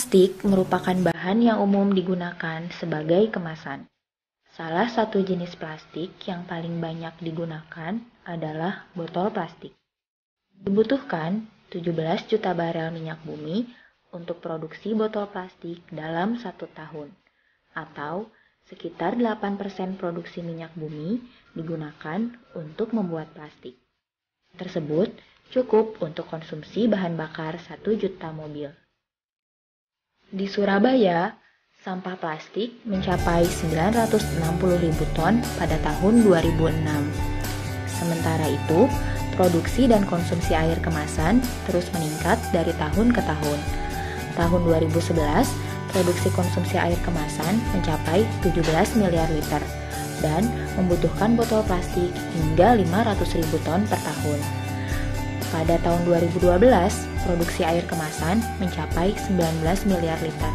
Plastik merupakan bahan yang umum digunakan sebagai kemasan. Salah satu jenis plastik yang paling banyak digunakan adalah botol plastik. Dibutuhkan 17 juta barel minyak bumi untuk produksi botol plastik dalam 1 tahun, atau sekitar 8% produksi minyak bumi digunakan untuk membuat plastik. Tersebut cukup untuk konsumsi bahan bakar 1 juta mobil. Di Surabaya, sampah plastik mencapai 960.000 ton pada tahun 2006. Sementara itu, produksi dan konsumsi air kemasan terus meningkat dari tahun ke tahun. Tahun 2011, produksi konsumsi air kemasan mencapai 17 miliar liter dan membutuhkan botol plastik hingga 500.000 ton per tahun. Pada tahun 2012, produksi air kemasan mencapai 19 miliar liter.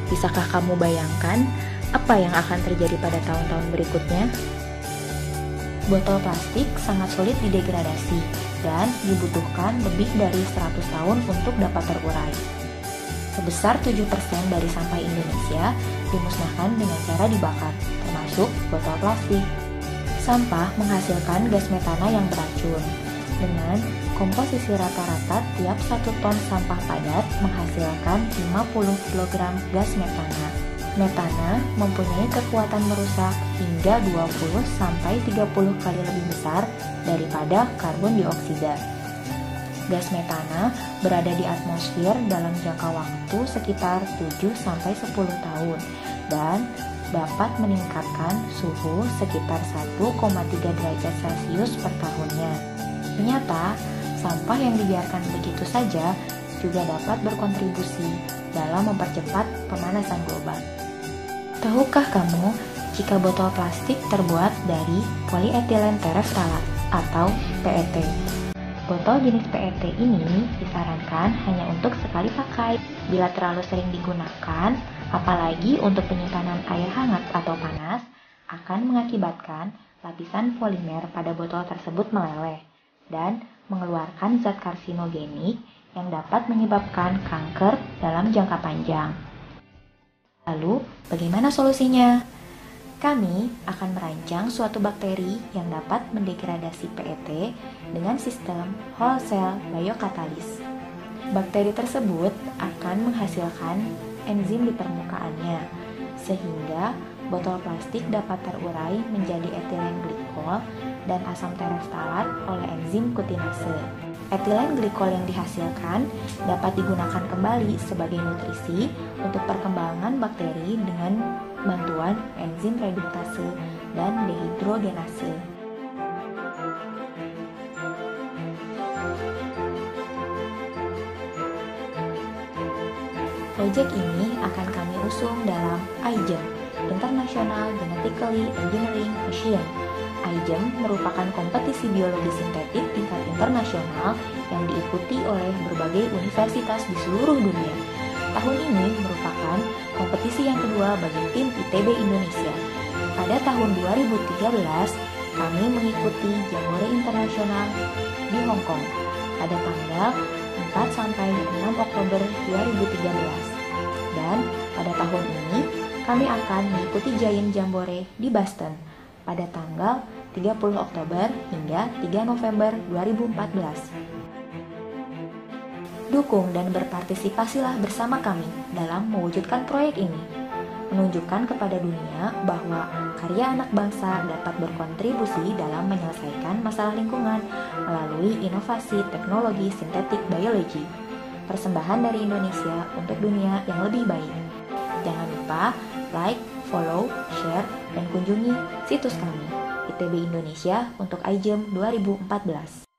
Bisakah kamu bayangkan apa yang akan terjadi pada tahun-tahun berikutnya? Botol plastik sangat sulit didegradasi dan dibutuhkan lebih dari 100 tahun untuk dapat terurai. Sebesar 7% dari sampah Indonesia dimusnahkan dengan cara dibakar, termasuk botol plastik. Sampah menghasilkan gas metana yang beracun. Dengan komposisi rata-rata tiap 1 ton sampah padat menghasilkan 50 kg gas metana. Metana mempunyai kekuatan merusak hingga 20-30 kali lebih besar daripada karbon dioksida. Gas metana berada di atmosfer dalam jangka waktu sekitar 7-10 tahun dan dapat meningkatkan suhu sekitar 1,3 derajat Celcius per tahunnya. Ternyata, sampah yang dibiarkan begitu saja juga dapat berkontribusi dalam mempercepat pemanasan global. Tahukah kamu jika botol plastik terbuat dari polyethylene terephthalate atau PET? Botol jenis PET ini disarankan hanya untuk sekali pakai. Bila terlalu sering digunakan, apalagi untuk penyimpanan air hangat atau panas, akan mengakibatkan lapisan polimer pada botol tersebut meleleh dan mengeluarkan zat karsinogenik yang dapat menyebabkan kanker dalam jangka panjang. Lalu, bagaimana solusinya? Kami akan merancang suatu bakteri yang dapat mendegradasi PET dengan sistem whole cell biokatalis. Bakteri tersebut akan menghasilkan enzim di permukaannya, sehingga botol plastik dapat terurai menjadi etilen glikol dan asam tereftalat oleh enzim kutinase. Etilen glikol yang dihasilkan dapat digunakan kembali sebagai nutrisi untuk perkembangan bakteri dengan bantuan enzim reduktase dan dehidrogenase. Proyek ini akan kami usung dalam iGEM, International Genetically Engineering Mission. iGEM merupakan kompetisi biologi sintetik tingkat internasional yang diikuti oleh berbagai universitas di seluruh dunia. Tahun ini merupakan kompetisi yang kedua bagi tim ITB Indonesia. Pada tahun 2013, kami mengikuti Jambore Internasional di Hong Kong pada tanggal 4-6 Oktober 2013. Dan pada tahun ini, kami akan mengikuti Giant Jambore di Boston pada tanggal 30 Oktober hingga 3 November 2014. Dukung dan berpartisipasilah bersama kami dalam mewujudkan proyek ini. Menunjukkan kepada dunia bahwa karya anak bangsa dapat berkontribusi dalam menyelesaikan masalah lingkungan melalui inovasi teknologi sintetik biologi. Persembahan dari Indonesia untuk dunia yang lebih baik. Jangan lupa like, follow, share, dan kunjungi situs kami ITB Indonesia untuk iGEM 2014.